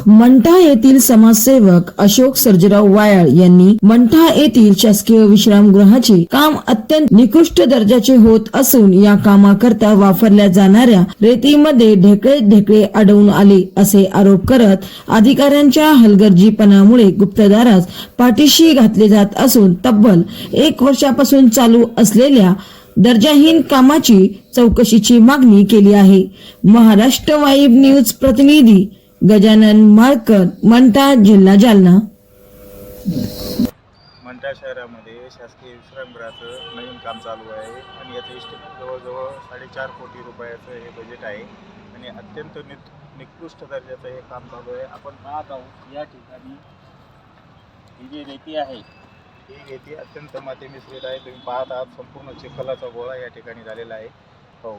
मंठा येथील समाजसेवक अशोक सर्जेराव वायाळ यांनी मंठा येथील शासकीय विश्रामगृहाचे काम अत्यंत निकृष्ट दर्जाचे होत असून या कामाकरता वापरल्या जाणाऱ्या रेतीमध्ये ढेकळे आढळून आले असे आरोप करत अधिकाऱ्यांच्या हलगर्जीपणामुळे गुप्तदारास पाठीशी घातले जात असून तब्बल 1 वर्षापासून चालू असलेल्या दर्जाहीन कामाची चौकशीची मागणी केली आहे। महाराष्ट्र वाईब न्यूज प्रतिनिधी गजानन माळकर, मंठा, जिल्हा जालना। मंठा शहरामध्ये शासकीय विश्रामगृहाचं नवीन काम चालू आहे आणि याचं इस्टिमेट जवळजवळ 4.5 कोटी रुपयाचं हे बजेट आहे आणि अत्यंत निकृष्ट दर्जाचं हे काम चालू आहे। आपण पाहत आहोत या ठिकाणी ही जी रेती आहे ही रेती अत्यंत माती मिश्रित आहे। तुम्ही पाहत आहात संपूर्ण चिखलाचा गोळा या ठिकाणी झालेला आहे। हो,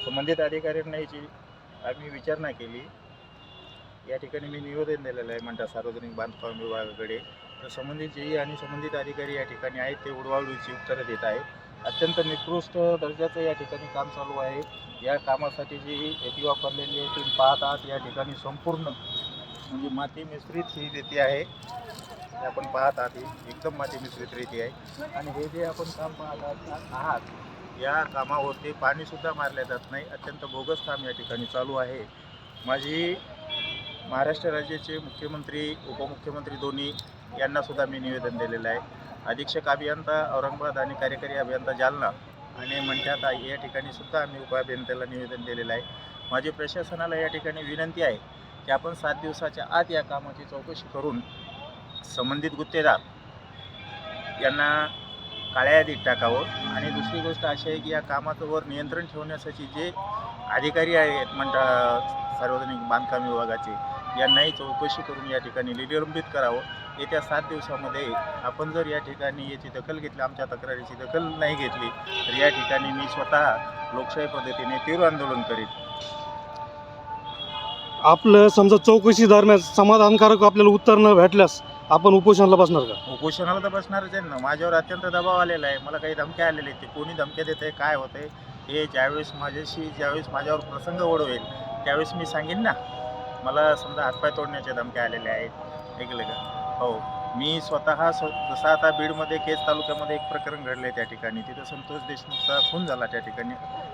संबंधित अधिकाऱ्यांना याची आम्ही विचारणा केली। या ठिकाणी मी निवेदन दिलेलं आहे मंठा सार्वजनिक बांधकाम विभागाकडे। तर संबंधित जेई आणि संबंधित अधिकारी या ठिकाणी आहेत, ते उडवाउडवीची उत्तरं देत आहेत। अत्यंत निकृष्ट दर्जाचं या ठिकाणी काम चालू आहे। या कामासाठी जी रेती वापरलेली आहे तुम्ही पाहत आहात, या ठिकाणी संपूर्ण म्हणजे माती मिश्रित ही रेती आहे। आपण पाहत आहात एकदम माती मिश्रित रेती आहे आणि हे जे आपण काम पाहत आहात या कामावरती पाणीसुद्धा मारले जात नाही। अत्यंत बोगस काम या ठिकाणी चालू आहे। माझी महाराष्ट्र राज्याचे मुख्यमंत्री, उपमुख्यमंत्री दोन्ही यांना सुद्धा मी निवेदन दिलेलं आहे। अधीक्षक अभियंता औरंगाबाद आणि कार्यकारी अभियंता जालना आणि मंठ्यात या ठिकाणी सुद्धा आम्ही उपअभियंत्याला निवेदन दिलेलं आहे। माझी प्रशासनाला या ठिकाणी विनंती आहे की आपण 7 दिवसाच्या आत या कामाची चौकशी करून संबंधित गुत्तेदार यांना काळ्या यादीत टाकावं। आणि दुसरी गोष्ट अशी आहे की या कामावर नियंत्रण ठेवण्यासाठी जे अधिकारी आहेत मंठा सार्वजनिक बांधकाम विभागाचे, यांनाही चौकशी करून या ठिकाणी निलंबित करावं। येत्या 7 दिवसामध्ये आपण जर या ठिकाणी याची दखल घेतली, आमच्या तक्रारीची दखल नाही घेतली, तर या ठिकाणी मी स्वतः लोकशाही पद्धतीने तीव्र आंदोलन करीन। आपलं समजा चौकशी दरम्यान समाधानकारक आपल्याला उत्तर न भेटल्यास आपण उपोषणाला बसणार का? उपोषणाला तर बसणारच आहे ना। माझ्यावर अत्यंत दबाव आलेला आहे, मला काही धमक्या आलेल्या आहेत। ते कोणी धमक्या देत आहे, काय होतं आहे, हे ज्यावेळेस माझ्यावर प्रसंग ओढवेल त्यावेळेस मी सांगेन ना। मला समजा हातपाय तोडण्याच्या धमक्या आलेल्या आहेत, ऐकलं का? हो, मी स्वतः जसं आता बीडमध्ये केज तालुक्यामध्ये एक प्रकरण घडलं आहे, त्या ठिकाणी तिथं संतोष देशमुखचा खून झाला, त्या ठिकाणी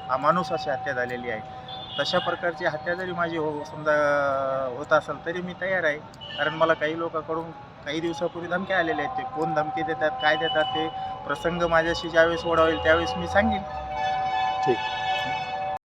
अमानुष अशी हत्या झालेली आहे। तशा प्रकारची हत्या जरी माझी समजा होत असेल तरी मी तयार आहे, कारण मला काही लोकांकडून काही दिवसापूर्वी धमक्या आलेल्या आहेत। ते कोण धमकी देतात, काय देतात, ते प्रसंग माझ्याशी ज्यावेळेस ओढावेल त्यावेळेस मी सांगेन। ठीक।